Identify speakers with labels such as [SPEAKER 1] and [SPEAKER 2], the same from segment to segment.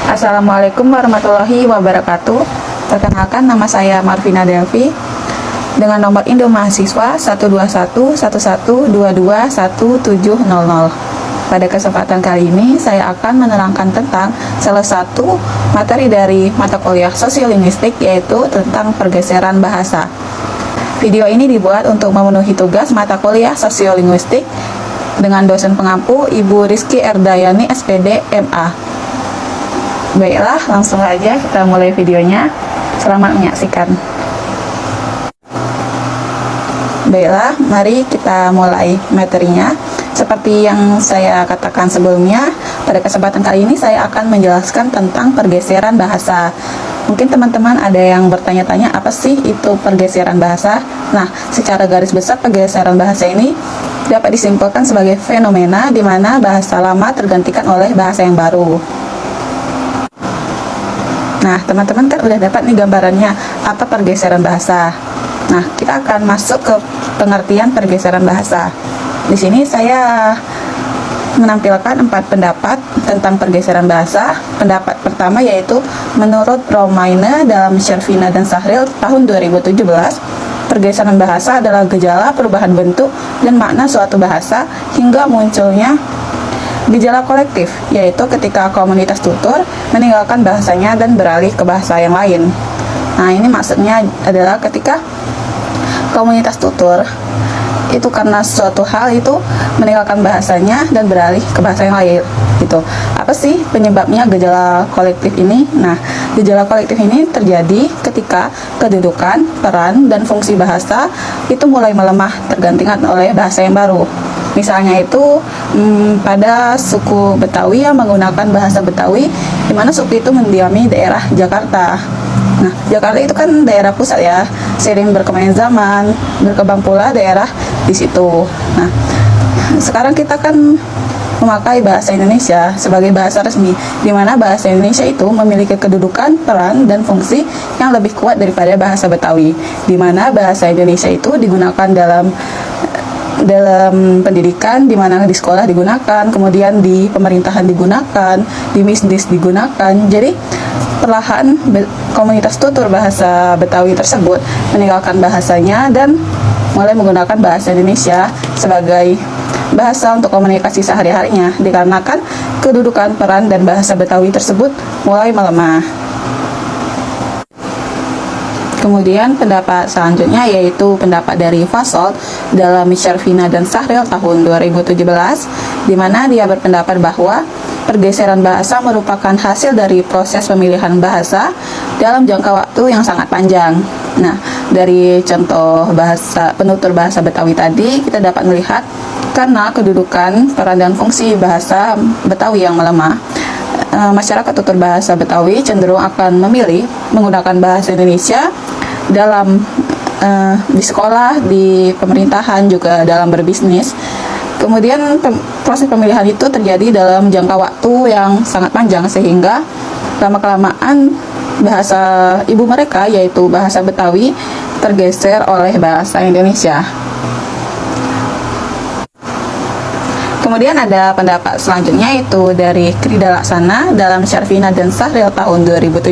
[SPEAKER 1] Assalamualaikum warahmatullahi wabarakatuh. Perkenalkan, nama saya Marvina Delvi dengan nomor induk mahasiswa 12111221700. Pada kesempatan kali ini saya akan menerangkan tentang salah satu materi dari mata kuliah sosiolinguistik, yaitu tentang pergeseran bahasa. Video ini dibuat untuk memenuhi tugas mata kuliah sosiolinguistik dengan dosen pengampu Ibu Rizky Erdayani SPD MA. Baiklah, langsung aja kita mulai videonya. Selamat menyaksikan. Baiklah, mari kita mulai materinya. Seperti yang saya katakan sebelumnya, pada kesempatan kali ini saya akan menjelaskan tentang pergeseran bahasa. Mungkin teman-teman ada yang bertanya-tanya, apa sih itu pergeseran bahasa? Nah, secara garis besar pergeseran bahasa ini dapat disimpulkan sebagai fenomena di mana bahasa lama tergantikan oleh bahasa yang baru. Nah, teman-teman kan udah dapat nih gambarannya apa pergeseran bahasa. Nah, kita akan masuk ke pengertian pergeseran bahasa. Di sini saya menampilkan 4 pendapat tentang pergeseran bahasa. Pendapat pertama yaitu menurut Romaine dalam Shervina dan Sahril tahun 2017, pergeseran bahasa adalah gejala perubahan bentuk dan makna suatu bahasa hingga munculnya gejala kolektif, yaitu ketika komunitas tutur meninggalkan bahasanya dan beralih ke bahasa yang lain. Nah, ini maksudnya adalah ketika komunitas tutur itu karena suatu hal itu meninggalkan bahasanya dan beralih ke bahasa yang lain gitu. Apa sih penyebabnya gejala kolektif ini? Nah, gejala kolektif ini terjadi ketika kedudukan, peran, dan fungsi bahasa itu mulai melemah tergantikan oleh bahasa yang baru. Misalnya itu pada suku Betawi yang menggunakan bahasa Betawi, di mana suku itu mendiami daerah Jakarta. Nah, Jakarta itu kan daerah pusat ya. Seiring berkembangnya zaman, berkembang pula daerah di situ. Nah, sekarang kita kan memakai bahasa Indonesia sebagai bahasa resmi, di mana bahasa Indonesia itu memiliki kedudukan, peran, dan fungsi yang lebih kuat daripada bahasa Betawi, di mana bahasa Indonesia itu digunakan dalam pendidikan, di mana di sekolah digunakan, kemudian di pemerintahan digunakan, di bisnis digunakan. Jadi perlahan komunitas tutur bahasa Betawi tersebut meninggalkan bahasanya dan mulai menggunakan bahasa Indonesia sebagai bahasa untuk komunikasi sehari-harinya, dikarenakan kedudukan, peran, dan bahasa Betawi tersebut mulai melemah. Kemudian pendapat selanjutnya yaitu pendapat dari Fasold dalam Shervina dan Sahril tahun 2017, di mana dia berpendapat bahwa pergeseran bahasa merupakan hasil dari proses pemilihan bahasa dalam jangka waktu yang sangat panjang. Nah, dari contoh bahasa penutur bahasa Betawi tadi kita dapat melihat karena kedudukan, peran, dan fungsi bahasa Betawi yang melemah, masyarakat tutur bahasa Betawi cenderung akan memilih menggunakan bahasa Indonesia dalam di sekolah, di pemerintahan, juga dalam berbisnis. Kemudian proses pemilihan itu terjadi dalam jangka waktu yang sangat panjang, sehingga lama-kelamaan bahasa ibu mereka, yaitu bahasa Betawi, tergeser oleh bahasa Indonesia. Kemudian ada pendapat selanjutnya yaitu dari Krida Laksana dalam Shervina dan Sahril tahun 2017,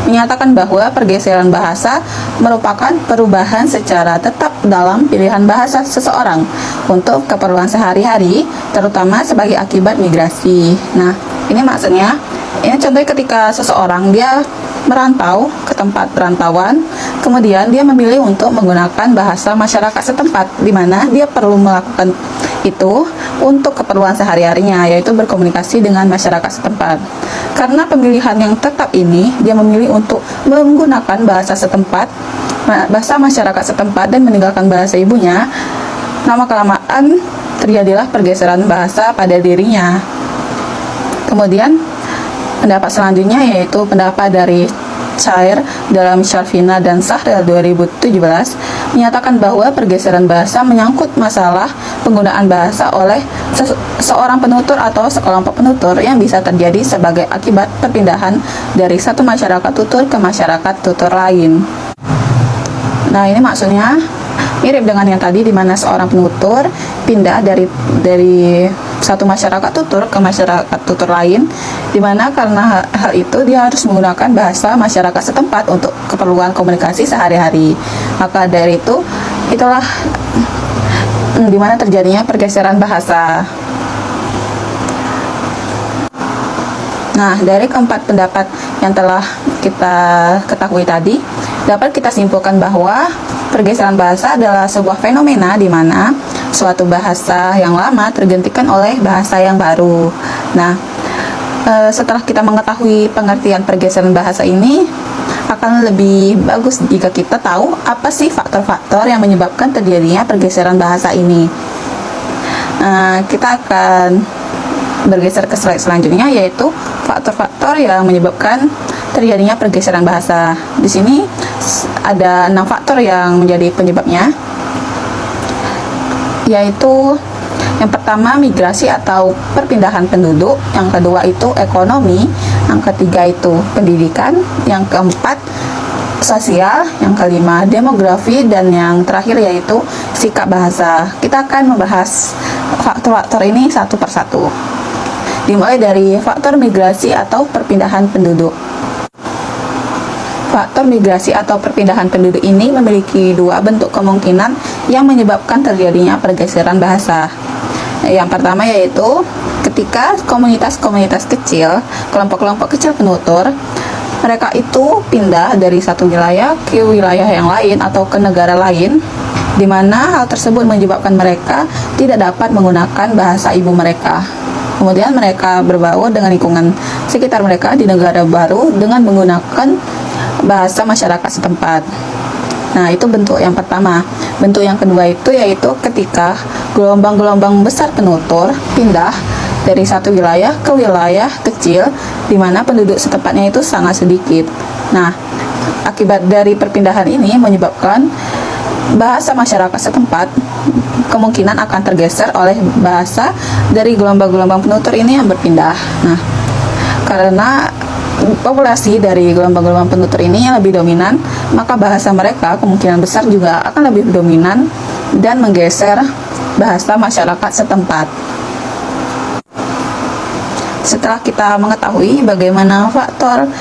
[SPEAKER 1] menyatakan bahwa pergeseran bahasa merupakan perubahan secara tetap dalam pilihan bahasa seseorang untuk keperluan sehari-hari, terutama sebagai akibat migrasi. Nah, ini maksudnya, ini contohnya ketika seseorang dia merantau ke tempat perantauan, kemudian dia memilih untuk menggunakan bahasa masyarakat setempat, di mana dia perlu melakukan itu untuk keperluan sehari-harinya, yaitu berkomunikasi dengan masyarakat setempat. Karena pemilihan yang tetap ini, dia memilih untuk menggunakan bahasa setempat, bahasa masyarakat setempat, dan meninggalkan bahasa ibunya. Lama-kelamaan terjadilah pergeseran bahasa pada dirinya. Kemudian pendapat selanjutnya yaitu pendapat dari Cair dalam Shervina dan Sahril 2017 menyatakan bahwa pergeseran bahasa menyangkut masalah penggunaan bahasa oleh seorang penutur atau sekelompok penutur yang bisa terjadi sebagai akibat perpindahan dari satu masyarakat tutur ke masyarakat tutur lain. Nah, ini maksudnya Mirip dengan yang tadi, di mana seorang penutur pindah dari satu masyarakat tutur ke masyarakat tutur lain, di mana karena hal itu dia harus menggunakan bahasa masyarakat setempat untuk keperluan komunikasi sehari-hari. Maka dari itu, itulah di mana terjadinya pergeseran bahasa. Nah, dari keempat pendapat yang telah kita ketahui tadi, dapat kita simpulkan bahwa pergeseran bahasa adalah sebuah fenomena di mana suatu bahasa yang lama tergantikan oleh bahasa yang baru. Nah, setelah kita mengetahui pengertian pergeseran bahasa ini, akan lebih bagus jika kita tahu apa sih faktor-faktor yang menyebabkan terjadinya pergeseran bahasa ini. Kita akan bergeser ke slide selanjutnya, yaitu faktor-faktor yang menyebabkan terjadinya pergeseran bahasa. Di sini ada 6 faktor yang menjadi penyebabnya, yaitu yang pertama migrasi atau perpindahan penduduk, yang kedua itu ekonomi, yang ketiga itu pendidikan, yang keempat sosial, yang kelima demografi, dan yang terakhir yaitu sikap bahasa. Kita akan membahas faktor-faktor ini satu persatu. Dimulai dari faktor migrasi atau perpindahan penduduk. Faktor migrasi atau perpindahan penduduk ini memiliki dua bentuk kemungkinan yang menyebabkan terjadinya pergeseran bahasa. Yang pertama yaitu ketika komunitas-komunitas kecil, kelompok-kelompok kecil penutur, mereka itu pindah dari satu wilayah ke wilayah yang lain atau ke negara lain, di mana hal tersebut menyebabkan mereka tidak dapat menggunakan bahasa ibu mereka. Kemudian mereka berbaur dengan lingkungan sekitar mereka di negara baru dengan menggunakan bahasa masyarakat setempat. Nah, itu bentuk yang pertama. Bentuk yang kedua itu yaitu ketika gelombang-gelombang besar penutur pindah dari satu wilayah ke wilayah kecil di mana penduduk setempatnya itu sangat sedikit. Nah, akibat dari perpindahan ini menyebabkan bahasa masyarakat setempat kemungkinan akan tergeser oleh bahasa dari gelombang-gelombang penutur ini yang berpindah. Nah, karena populasi dari gelombang-gelombang penutur ini yang lebih dominan, maka bahasa mereka kemungkinan besar juga akan lebih dominan dan menggeser bahasa masyarakat setempat. Setelah kita mengetahui bagaimana faktor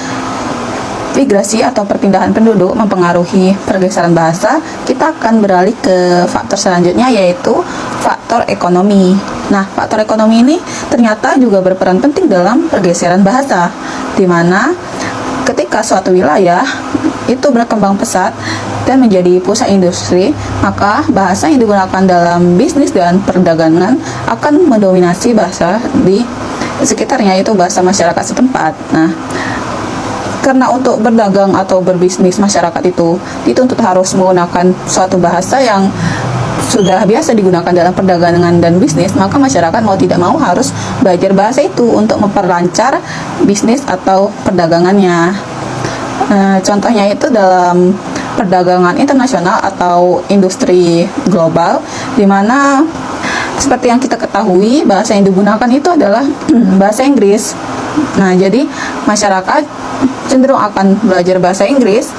[SPEAKER 1] migrasi atau perpindahan penduduk mempengaruhi pergeseran bahasa, kita akan beralih ke faktor selanjutnya, yaitu faktor ekonomi. Nah, faktor ekonomi ini ternyata juga berperan penting dalam pergeseran bahasa, di mana ketika suatu wilayah itu berkembang pesat dan menjadi pusat industri, maka bahasa yang digunakan dalam bisnis dan perdagangan akan mendominasi bahasa di sekitarnya, yaitu bahasa masyarakat setempat. Nah, karena untuk berdagang atau berbisnis, masyarakat itu dituntut harus menggunakan suatu bahasa yang sudah biasa digunakan dalam perdagangan dan bisnis, maka masyarakat mau tidak mau harus belajar bahasa itu untuk memperlancar bisnis atau perdagangannya. Contohnya itu dalam perdagangan internasional atau industri global, di mana seperti yang kita ketahui bahasa yang digunakan itu adalah bahasa Inggris. Nah, jadi masyarakat cenderung akan belajar bahasa Inggris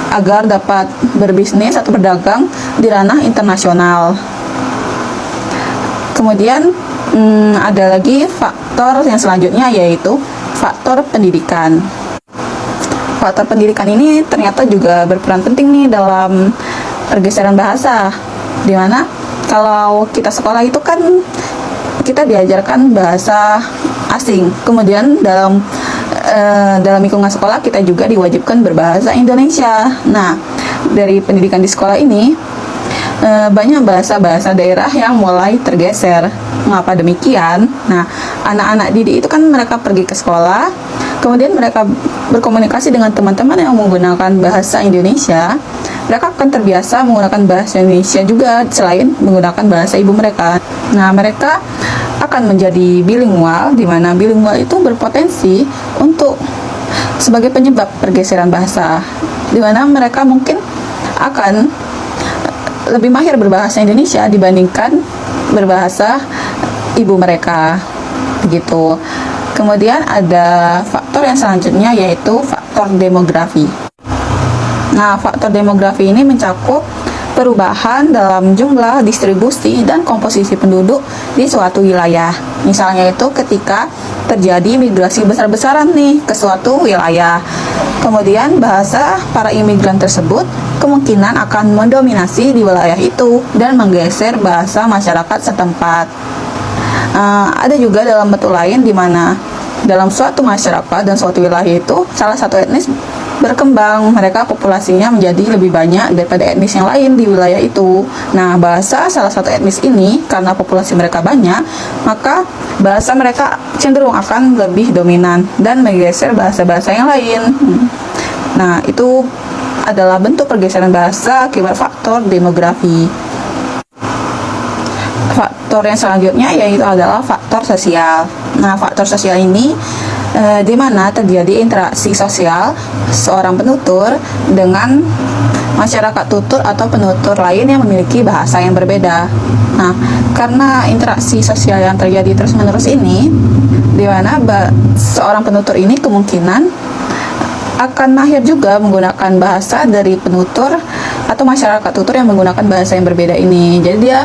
[SPEAKER 1] agar dapat berbisnis atau berdagang di ranah internasional. Kemudian ada lagi faktor yang selanjutnya, yaitu faktor pendidikan. Faktor pendidikan ini ternyata juga berperan penting nih dalam pergeseran bahasa, dimana kalau kita sekolah itu kan kita diajarkan bahasa asing, kemudian dalam lingkungan sekolah kita juga diwajibkan berbahasa Indonesia. Nah, dari pendidikan di sekolah ini banyak bahasa-bahasa daerah yang mulai tergeser. Mengapa demikian? Nah, anak-anak didik itu kan mereka pergi ke sekolah, kemudian mereka berkomunikasi dengan teman-teman yang menggunakan bahasa Indonesia. Mereka akan terbiasa menggunakan bahasa Indonesia juga selain menggunakan bahasa ibu mereka. Nah, mereka akan menjadi bilingual, di mana bilingual itu berpotensi untuk sebagai penyebab pergeseran bahasa, di mana mereka mungkin akan lebih mahir berbahasa Indonesia dibandingkan berbahasa ibu mereka, begitu. Kemudian ada faktor yang selanjutnya, yaitu faktor demografi. Nah, faktor demografi ini mencakup perubahan dalam jumlah, distribusi, dan komposisi penduduk di suatu wilayah. Misalnya itu ketika terjadi migrasi besar-besaran nih ke suatu wilayah. Kemudian bahasa para imigran tersebut kemungkinan akan mendominasi di wilayah itu dan menggeser bahasa masyarakat setempat. Ada juga dalam bentuk lain di mana dalam suatu masyarakat dan suatu wilayah itu salah satu etnis berkembang, mereka populasinya menjadi lebih banyak daripada etnis yang lain di wilayah itu. Nah, bahasa salah satu etnis ini karena populasi mereka banyak, maka bahasa mereka cenderung akan lebih dominan dan menggeser bahasa-bahasa yang lain. Nah, itu adalah bentuk pergeseran bahasa akibat faktor demografi. Faktor yang selanjutnya yaitu adalah faktor sosial. Nah, faktor sosial ini di mana terjadi interaksi sosial seorang penutur dengan masyarakat tutur atau penutur lain yang memiliki bahasa yang berbeda. Nah, karena interaksi sosial yang terjadi terus-menerus ini, di mana seorang penutur ini kemungkinan akan mahir juga menggunakan bahasa dari penutur atau masyarakat tutur yang menggunakan bahasa yang berbeda ini. Jadi dia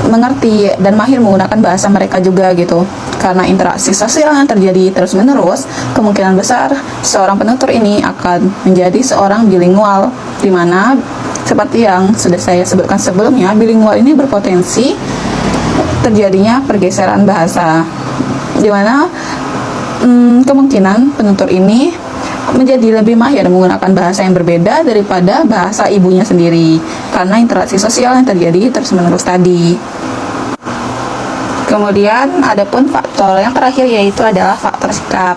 [SPEAKER 1] mengerti dan mahir menggunakan bahasa mereka juga gitu. Karena interaksi sosial yang terjadi terus-menerus, kemungkinan besar seorang penutur ini akan menjadi seorang bilingual, di mana seperti yang sudah saya sebutkan sebelumnya, bilingual ini berpotensi terjadinya pergeseran bahasa, di mana kemungkinan penutur ini menjadi lebih mahir menggunakan bahasa yang berbeda daripada bahasa ibunya sendiri karena interaksi sosial yang terjadi terus-menerus tadi. Kemudian adapun faktor yang terakhir yaitu adalah faktor sikap.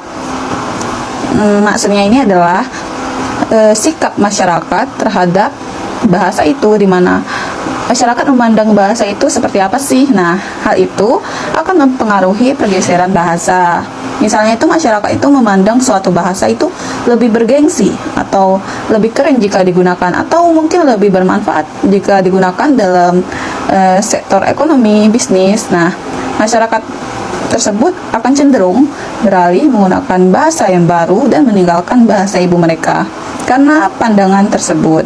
[SPEAKER 1] Maksudnya ini adalah sikap masyarakat terhadap bahasa itu, di mana masyarakat memandang bahasa itu seperti apa sih. Nah, hal itu akan mempengaruhi pergeseran bahasa. Misalnya itu masyarakat itu memandang suatu bahasa itu lebih bergengsi atau lebih keren jika digunakan, atau mungkin lebih bermanfaat jika digunakan dalam sektor ekonomi, bisnis. Nah, masyarakat tersebut akan cenderung beralih menggunakan bahasa yang baru dan meninggalkan bahasa ibu mereka karena pandangan tersebut.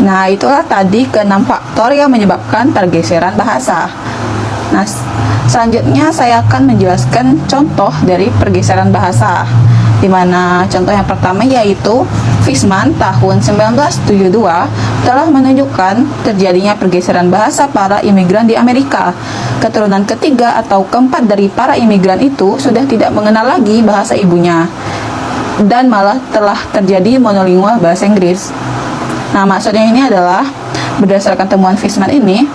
[SPEAKER 1] Nah, itulah tadi ke-6 faktor yang menyebabkan pergeseran bahasa. Nah, selanjutnya saya akan menjelaskan contoh dari pergeseran bahasa, di mana contoh yang pertama yaitu Fishman tahun 1972 telah menunjukkan terjadinya pergeseran bahasa para imigran di Amerika. Keturunan ketiga atau keempat dari para imigran itu sudah tidak mengenal lagi bahasa ibunya dan malah telah terjadi monolingual bahasa Inggris. Nah, maksudnya ini adalah berdasarkan temuan Fishman ini,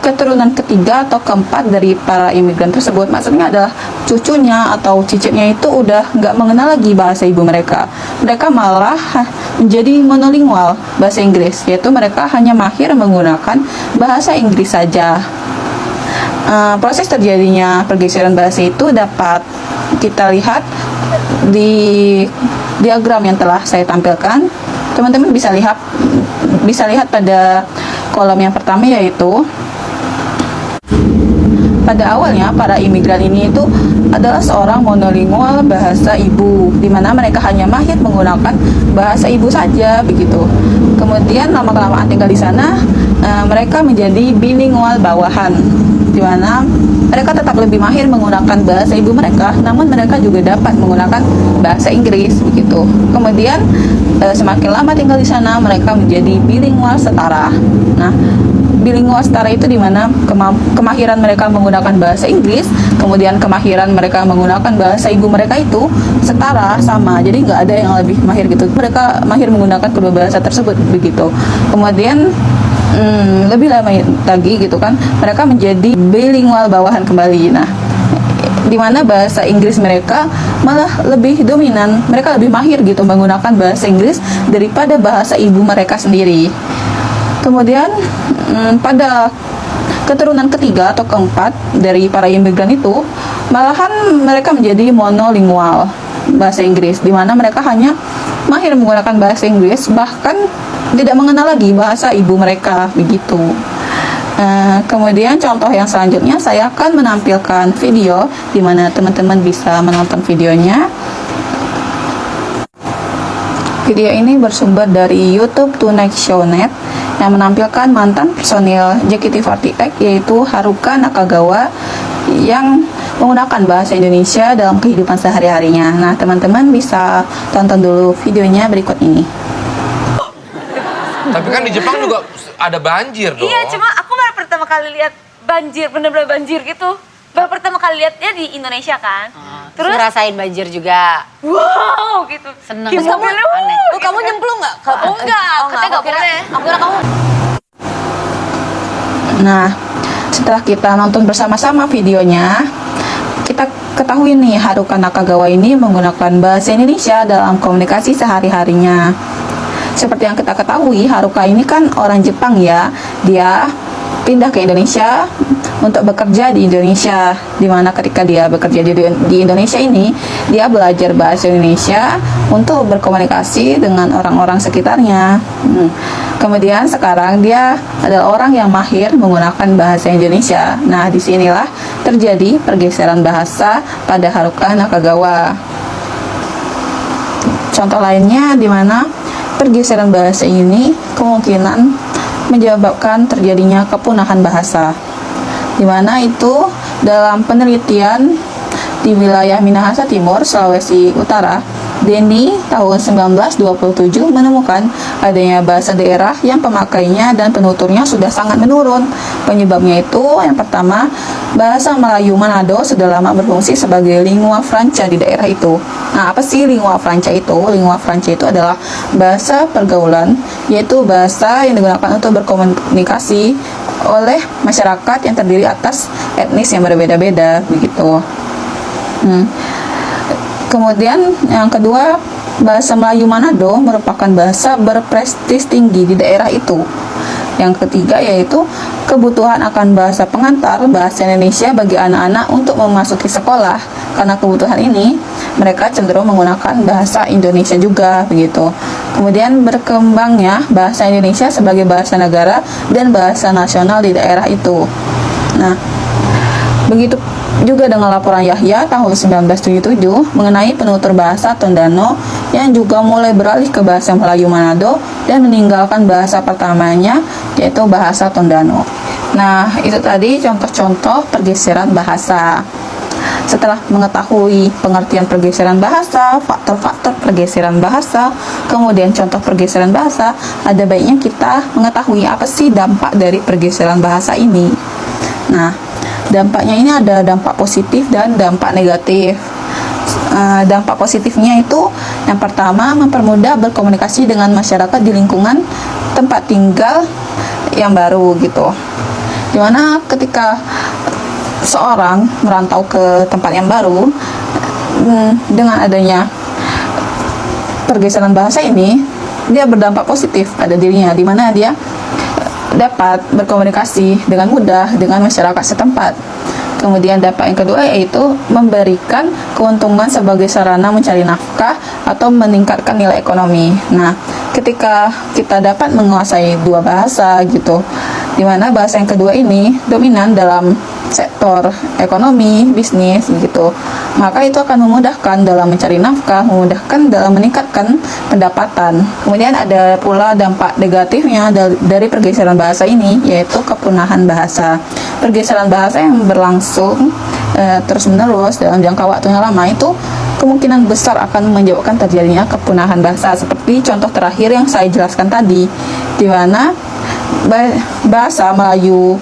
[SPEAKER 1] keturunan ketiga atau keempat dari para imigran tersebut, maksudnya adalah cucunya atau cicitnya itu udah nggak mengenal lagi bahasa ibu mereka. Mereka malah menjadi monolingual bahasa Inggris, yaitu mereka hanya mahir menggunakan bahasa Inggris saja. Proses terjadinya pergeseran bahasa itu dapat kita lihat di diagram yang telah saya tampilkan. Teman-teman bisa lihat pada kolom yang pertama, yaitu pada awalnya para imigran ini itu adalah seorang monolingual bahasa ibu, di mana mereka hanya mahir menggunakan bahasa ibu saja begitu. Kemudian lama-kelamaan tinggal di sana, mereka menjadi bilingual bawahan, di mana mereka tetap lebih mahir menggunakan bahasa ibu mereka, namun mereka juga dapat menggunakan bahasa Inggris begitu. Kemudian semakin lama tinggal di sana, mereka menjadi bilingual setara. Nah, bilingual setara itu di mana kemahiran mereka menggunakan bahasa Inggris, kemudian kemahiran mereka menggunakan bahasa ibu mereka itu setara, sama. Jadi nggak ada yang lebih mahir gitu. Mereka mahir menggunakan kedua bahasa tersebut begitu. Kemudian lebih lama lagi gitu kan, mereka menjadi bilingual bawahan kembali. Nah, di mana bahasa Inggris mereka malah lebih dominan, mereka lebih mahir gitu menggunakan bahasa Inggris daripada bahasa ibu mereka sendiri. Kemudian pada keturunan ketiga atau keempat dari para imigran itu, malahan mereka menjadi monolingual bahasa Inggris, di mana mereka hanya mahir menggunakan bahasa Inggris, bahkan tidak mengenal lagi bahasa ibu mereka begitu. Kemudian contoh yang selanjutnya saya akan menampilkan video di mana teman-teman bisa menonton videonya. Video ini bersumber dari YouTube Tonight Show Net yang menampilkan mantan personil JKT48 yaitu Haruka Nakagawa yang menggunakan bahasa Indonesia dalam kehidupan sehari-harinya. Nah, teman-teman bisa tonton dulu videonya berikut ini.
[SPEAKER 2] Tapi kan di Jepang juga ada banjir dong.
[SPEAKER 3] Iya, cuma aku baru pertama kali lihat banjir, bener-bener banjir gitu. Baru pertama kali lihatnya di Indonesia kan.
[SPEAKER 4] Terus ngerasain banjir juga.
[SPEAKER 3] Wow gitu.
[SPEAKER 4] Seneng.
[SPEAKER 3] Terus kamu
[SPEAKER 4] Aneh.
[SPEAKER 3] gitu
[SPEAKER 4] Kamu
[SPEAKER 3] kan.
[SPEAKER 4] nyemplung nggak?
[SPEAKER 3] Oh enggak, katanya nggak boleh.
[SPEAKER 4] Aku kira kamu.
[SPEAKER 1] Nah, setelah kita nonton bersama-sama videonya, kita ketahui nih Haruka Nakagawa ini menggunakan bahasa Indonesia dalam komunikasi sehari-harinya. Seperti yang kita ketahui, Haruka ini kan orang Jepang ya. Dia pindah ke Indonesia untuk bekerja di Indonesia, dimana ketika dia bekerja di Indonesia ini, dia belajar bahasa Indonesia untuk berkomunikasi dengan orang-orang sekitarnya. Kemudian sekarang dia adalah orang yang mahir menggunakan bahasa Indonesia. Nah, disinilah terjadi pergeseran bahasa pada Haruka Nakagawa. Contoh lainnya di mana pergeseran bahasa ini kemungkinan menyebabkan terjadinya kepunahan bahasa, di mana itu dalam penelitian di wilayah Minahasa Timur, Sulawesi Utara, Denny tahun 1927 menemukan adanya bahasa daerah yang pemakainya dan penuturnya sudah sangat menurun. Penyebabnya itu yang pertama, bahasa Melayu Manado sudah lama berfungsi sebagai lingua franca di daerah itu. Nah, apa sih lingua franca itu? Lingua franca itu adalah bahasa pergaulan, yaitu bahasa yang digunakan untuk berkomunikasi oleh masyarakat yang terdiri atas etnis yang berbeda-beda begitu. Kemudian yang kedua, bahasa Melayu Manado merupakan bahasa berprestis tinggi di daerah itu. Yang ketiga yaitu kebutuhan akan bahasa pengantar bahasa Indonesia bagi anak-anak untuk memasuki sekolah. Karena kebutuhan ini, mereka cenderung menggunakan bahasa Indonesia juga begitu. Kemudian berkembangnya bahasa Indonesia sebagai bahasa negara dan bahasa nasional di daerah itu. Nah, begitu juga dengan laporan Yahya tahun 1977 mengenai penutur bahasa Tondano yang juga mulai beralih ke bahasa Melayu Manado dan meninggalkan bahasa pertamanya yaitu bahasa Tondano. Nah, itu tadi contoh-contoh pergeseran bahasa. Setelah mengetahui pengertian pergeseran bahasa, faktor-faktor pergeseran bahasa, kemudian contoh pergeseran bahasa, ada baiknya kita mengetahui apa sih dampak dari pergeseran bahasa ini. Nah, dampaknya ini ada dampak positif dan dampak negatif. Dampak positifnya itu yang pertama, mempermudah berkomunikasi dengan masyarakat di lingkungan tempat tinggal yang baru gitu. Dimana ketika seorang merantau ke tempat yang baru, dengan adanya pergeseran bahasa ini, dia berdampak positif pada dirinya, dimana dia dapat berkomunikasi dengan mudah dengan masyarakat setempat. Kemudian dampak yang kedua yaitu memberikan keuntungan sebagai sarana mencari nafkah atau meningkatkan nilai ekonomi. Nah, ketika kita dapat menguasai dua bahasa gitu, dimana bahasa yang kedua ini dominan dalam sektor ekonomi, bisnis gitu, maka itu akan memudahkan dalam mencari nafkah, memudahkan dalam meningkatkan pendapatan. Kemudian ada pula dampak negatifnya dari pergeseran bahasa ini, yaitu kepunahan bahasa. Pergeseran bahasa yang berlangsung terus-menerus dalam jangka waktu yang lama itu kemungkinan besar akan menyebabkan terjadinya kepunahan bahasa, seperti contoh terakhir yang saya jelaskan tadi, di mana bahasa Melayu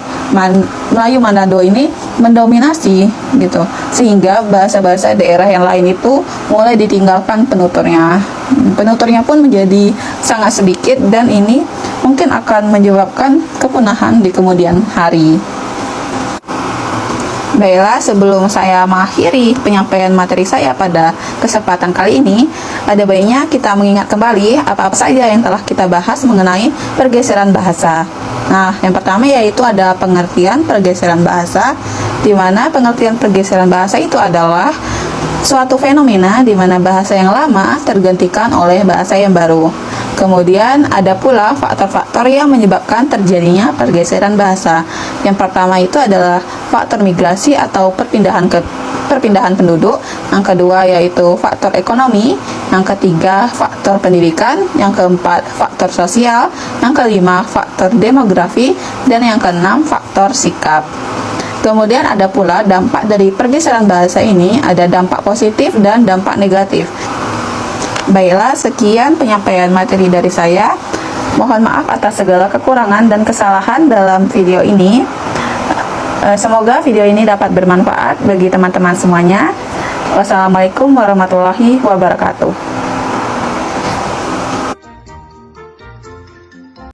[SPEAKER 1] Manado ini mendominasi gitu, sehingga bahasa-bahasa daerah yang lain itu mulai ditinggalkan penuturnya. Penuturnya pun menjadi sangat sedikit dan ini mungkin akan menyebabkan kepunahan di kemudian hari. Baiklah, sebelum saya mengakhiri penyampaian materi saya pada kesempatan kali ini, ada baiknya kita mengingat kembali apa-apa saja yang telah kita bahas mengenai pergeseran bahasa. Nah, yang pertama yaitu ada pengertian pergeseran bahasa, di mana pengertian pergeseran bahasa itu adalah suatu fenomena di mana bahasa yang lama tergantikan oleh bahasa yang baru. Kemudian ada pula faktor-faktor yang menyebabkan terjadinya pergeseran bahasa. Yang pertama itu adalah faktor migrasi atau perpindahan perpindahan penduduk, yang kedua yaitu faktor ekonomi, yang ketiga faktor pendidikan, yang keempat faktor sosial, yang kelima faktor demografi, dan yang keenam faktor sikap. Kemudian ada pula dampak dari pergeseran bahasa ini, ada dampak positif dan dampak negatif. Baiklah, sekian penyampaian materi dari saya. Mohon maaf atas segala kekurangan dan kesalahan dalam video ini. Semoga video ini dapat bermanfaat bagi teman-teman semuanya. Wassalamualaikum warahmatullahi wabarakatuh.